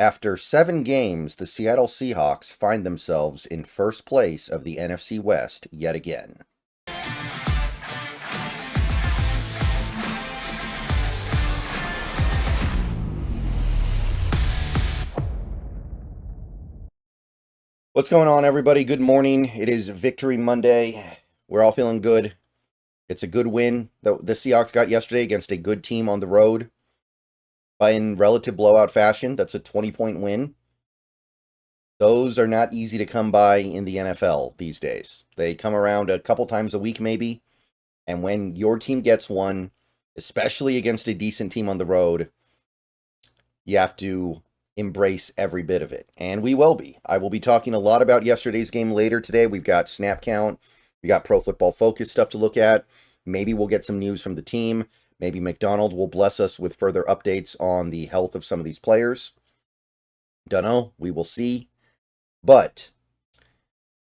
After 7 games, the Seattle Seahawks find themselves in first place of the NFC West yet again. What's going on, everybody? Good morning. It is Victory Monday. We're all feeling good. It's a good win that the Seahawks got yesterday against a good team on the road. In relative blowout fashion, that's a 20-point win. Those are not easy to come by in the NFL these days. They come around a couple times a week maybe, and when your team gets one, especially against a decent team on the road, you have to embrace every bit of it, and we will be. I will be talking a lot about yesterday's game later today. We've got snap count, we got Pro Football Focus stuff to look at. Maybe we'll get some news from the team. Maybe McDonald will bless us with further updates on the health of some of these players. Dunno, we will see. But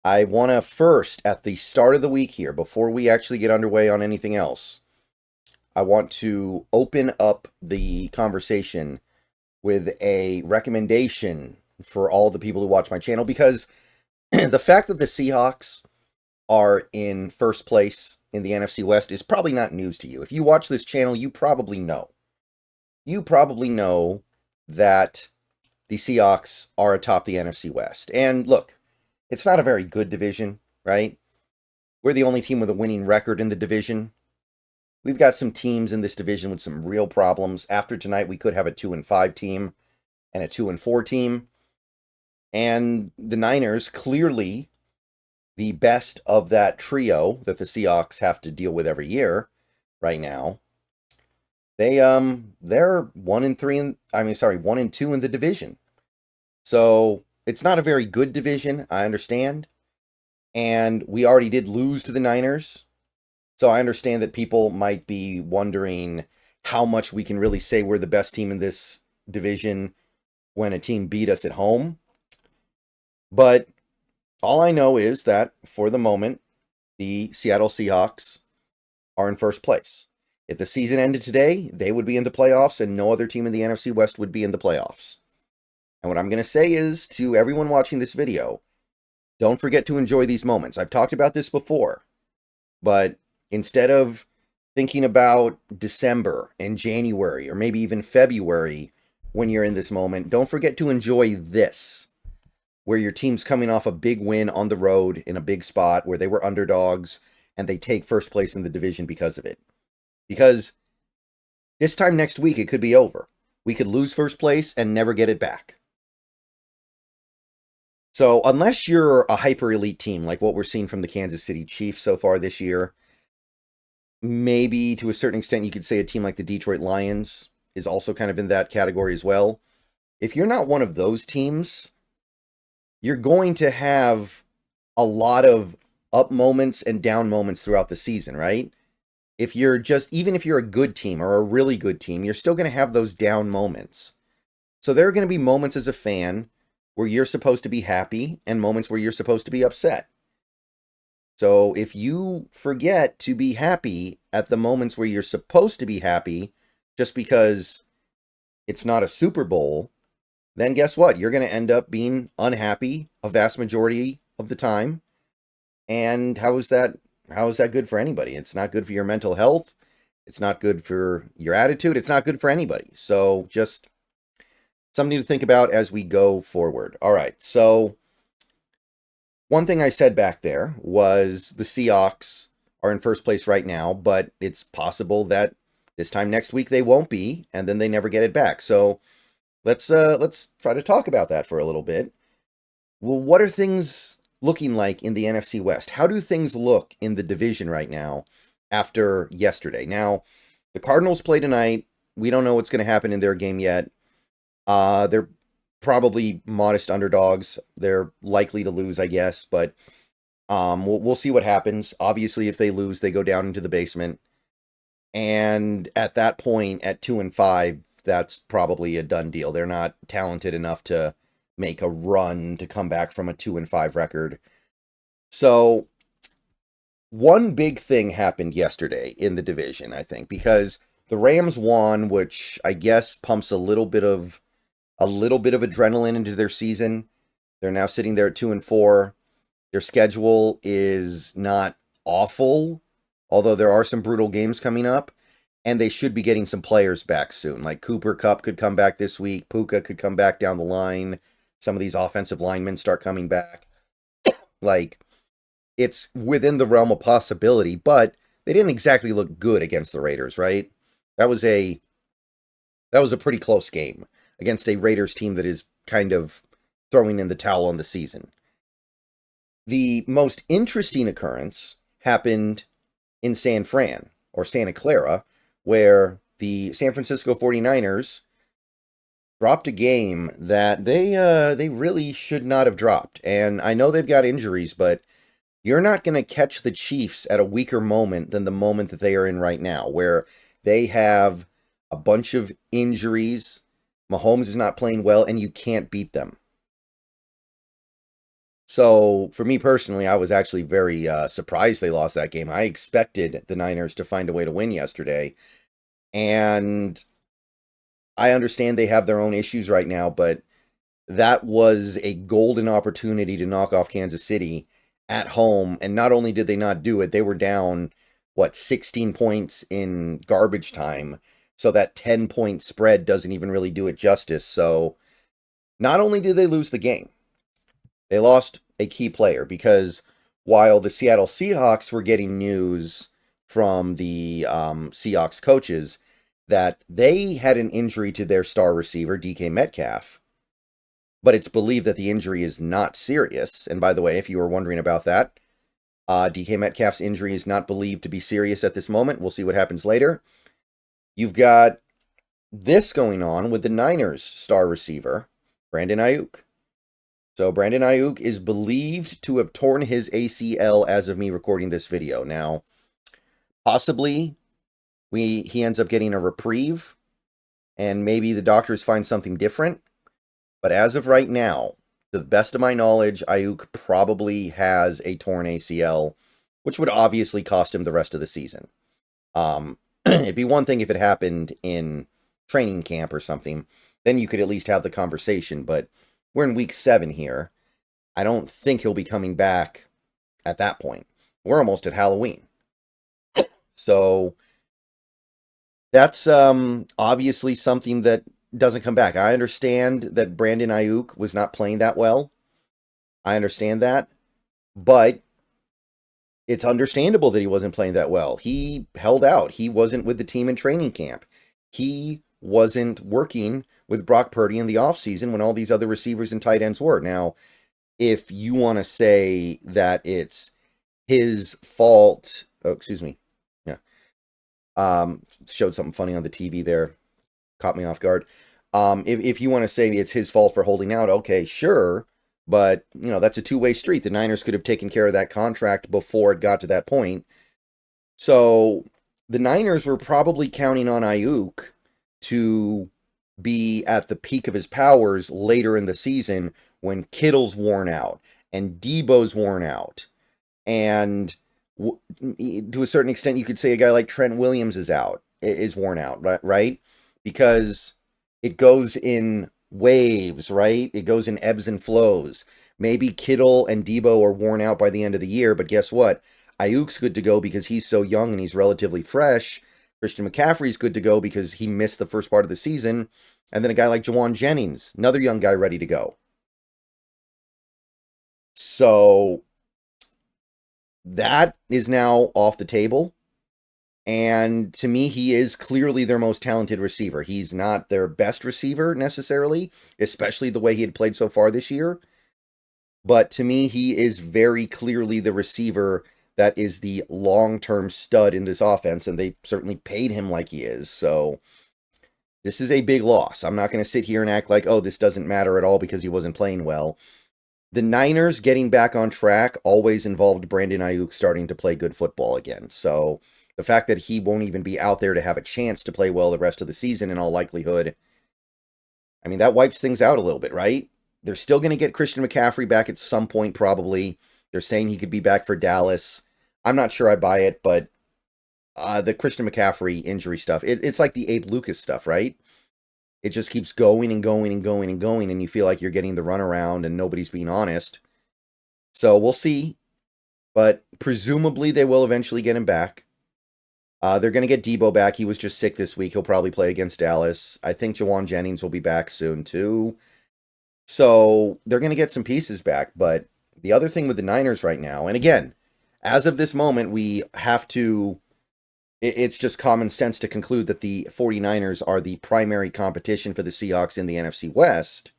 I want to first, at the start of the week here, before we actually get underway on anything else, I want to open up the conversation with a recommendation for all the people who watch my channel, because the fact that the Seahawks are in first place in the NFC West is probably not news to you. If you watch this channel, you probably know. You probably know that the Seahawks are atop the NFC West. And look, it's not a very good division, right? We're the only team with a winning record in the division. We've got some teams in this division with some real problems. After tonight, we could have a 2-5 team and a 2-4 team. And the Niners, clearly the best of that trio that the Seahawks have to deal with every year right now. They're 1-2 in the division. So it's not a very good division, I understand. And we already did lose to the Niners. So I understand that people might be wondering how much we can really say we're the best team in this division when a team beat us at home. But all I know is that, for the moment, the Seattle Seahawks are in first place. If the season ended today, they would be in the playoffs, and no other team in the NFC West would be in the playoffs. And what I'm going to say is, to everyone watching this video, don't forget to enjoy these moments. I've talked about this before, but instead of thinking about December and January, or maybe even February when you're in this moment, don't forget to enjoy this, where your team's coming off a big win on the road in a big spot where they were underdogs and they take first place in the division because of it. Because this time next week, it could be over. We could lose first place and never get it back. So unless you're a hyper elite team like what we're seeing from the Kansas City Chiefs so far this year, maybe to a certain extent you could say a team like the Detroit Lions is also kind of in that category as well. If you're not one of those teams, you're going to have a lot of up moments and down moments throughout the season, right? Even if you're a good team or a really good team, you're still going to have those down moments. So there are going to be moments as a fan where you're supposed to be happy and moments where you're supposed to be upset. So if you forget to be happy at the moments where you're supposed to be happy just because it's not a Super Bowl, then guess what? You're going to end up being unhappy a vast majority of the time. And how is that good for anybody? It's not good for your mental health. It's not good for your attitude. It's not good for anybody. So just something to think about as we go forward. All right. So one thing I said back there was the Seahawks are in first place right now, but it's possible that this time next week they won't be, and then they never get it back. So let's try to talk about that for a little bit. Well, what are things looking like in the NFC West? How do things look in the division right now after yesterday? Now, the Cardinals play tonight. We don't know what's going to happen in their game yet. They're probably modest underdogs. They're likely to lose, I guess, but we'll see what happens. Obviously, if they lose, they go down into the basement. And at that point, at 2-5, that's probably a done deal. They're not talented enough to make a run to come back from a 2-5 record. So one big thing happened yesterday in the division, I think, because the Rams won, which I guess pumps a little bit of a little bit of adrenaline into their season. They're now sitting there at 2-4. Their schedule is not awful, although there are some brutal games coming up, and they should be getting some players back soon. Like Cooper Kupp could come back this week. Puka could come back down the line. Some of these offensive linemen start coming back. Like, it's within the realm of possibility, but they didn't exactly look good against the Raiders, right? That was a pretty close game against a Raiders team that is kind of throwing in the towel on the season. The most interesting occurrence happened in San Fran, or Santa Clara, where the San Francisco 49ers dropped a game that they really should not have dropped. And I know they've got injuries, but you're not going to catch the Chiefs at a weaker moment than the moment that they are in right now, where they have a bunch of injuries. Mahomes is not playing well, and you can't beat them. So, for me personally, I was actually very surprised they lost that game. I expected the Niners to find a way to win yesterday. And I understand they have their own issues right now, but that was a golden opportunity to knock off Kansas City at home. And not only did they not do it, they were down, 16 points in garbage time. So that 10-point spread doesn't even really do it justice. So not only did they lose the game, they lost a key player, because while the Seattle Seahawks were getting news from the Seahawks coaches that they had an injury to their star receiver, DK Metcalf, but it's believed that the injury is not serious. And by the way, if you were wondering about that, DK Metcalf's injury is not believed to be serious at this moment. We'll see what happens later. You've got this going on with the Niners' star receiver, Brandon Aiyuk. So Brandon Aiyuk is believed to have torn his ACL as of me recording this video. Now, possibly he ends up getting a reprieve, and maybe the doctors find something different. But as of right now, to the best of my knowledge, Aiyuk probably has a torn ACL, which would obviously cost him the rest of the season. It'd be one thing if it happened in training camp or something. Then you could at least have the conversation, but we're in week 7 here. I don't think he'll be coming back at that point. We're almost at Halloween. So that's obviously something that doesn't come back. I understand that Brandon Aiyuk was not playing that well. I understand that. But it's understandable that he wasn't playing that well. He held out. He wasn't with the team in training camp. He wasn't working with Brock Purdy in the offseason when all these other receivers and tight ends were. Now, if you want to say that it's his fault... Oh, excuse me. Yeah. Showed something funny on the TV there. Caught me off guard. If you want to say it's his fault for holding out, okay, sure. But, that's a two-way street. The Niners could have taken care of that contract before it got to that point. So the Niners were probably counting on Aiyuk to be at the peak of his powers later in the season when Kittle's worn out and Debo's worn out. And to a certain extent, you could say a guy like Trent Williams is worn out, right? Because it goes in waves, right? It goes in ebbs and flows. Maybe Kittle and Debo are worn out by the end of the year, but guess what? Ayuk's good to go because he's so young and he's relatively fresh. Christian McCaffrey's good to go because he missed the first part of the season. And then a guy like Jawan Jennings, another young guy ready to go. So that is now off the table. And to me, he is clearly their most talented receiver. He's not their best receiver necessarily, especially the way he had played so far this year. But to me, he is very clearly the receiver that is the long-term stud in this offense, and they certainly paid him like he is. So this is a big loss. I'm not going to sit here and act like, oh, this doesn't matter at all because he wasn't playing well. The Niners getting back on track always involved Brandon Aiyuk starting to play good football again. So the fact that he won't even be out there to have a chance to play well the rest of the season in all likelihood, I mean, that wipes things out a little bit, right? They're still going to get Christian McCaffrey back at some point probably. They're saying he could be back for Dallas. I'm not sure I buy it, but the Christian McCaffrey injury stuff, it's like the Abe Lucas stuff, right? it just keeps going and going and going and going, and you feel like you're getting the runaround and nobody's being honest. So we'll see. But presumably they will eventually get him back. They're going to get Debo back. He was just sick this week. He'll probably play against Dallas. I think Jawan Jennings will be back soon too. So they're going to get some pieces back. But the other thing with the Niners right now, and again, as of this moment, we have to, it's just common sense to conclude that the 49ers are the primary competition for the Seahawks in the NFC West.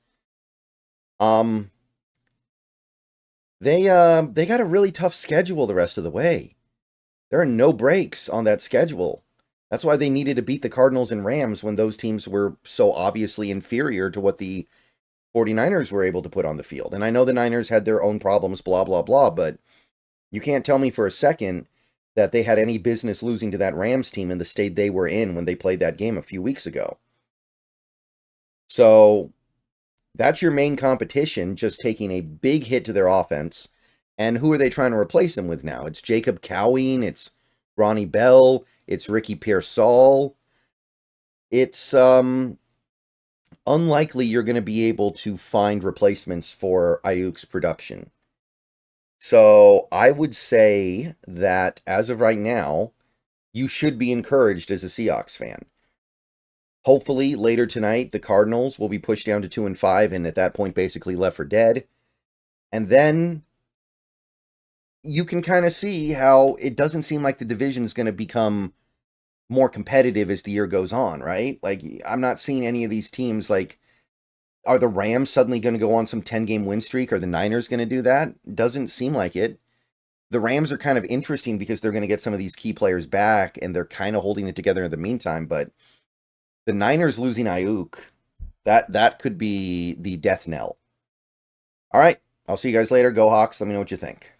They got a really tough schedule the rest of the way. There are no breaks on that schedule. That's why they needed to beat the Cardinals and Rams when those teams were so obviously inferior to what the 49ers were able to put on the field. And I know the Niners had their own problems, blah, blah, blah, but you can't tell me for a second that they had any business losing to that Rams team in the state they were in when they played that game a few weeks ago. So that's your main competition, just taking a big hit to their offense. And who are they trying to replace him with now? It's Jacob Cowing, it's Ronnie Bell, it's Ricky Pearsall. It's unlikely you're going to be able to find replacements for Aiyuk's production. So I would say that as of right now, you should be encouraged as a Seahawks fan. Hopefully later tonight, the Cardinals will be pushed down to 2-5 and at that point basically left for dead. And then you can kind of see how it doesn't seem like the division is going to become more competitive as the year goes on, right? Like, I'm not seeing any of these teams, like, are the Rams suddenly going to go on some 10-game win streak? Are the Niners going to do that? Doesn't seem like it. The Rams are kind of interesting because they're going to get some of these key players back, and they're kind of holding it together in the meantime, but the Niners losing Aiyuk, that could be the death knell. All right, I'll see you guys later. Go Hawks. Let me know what you think.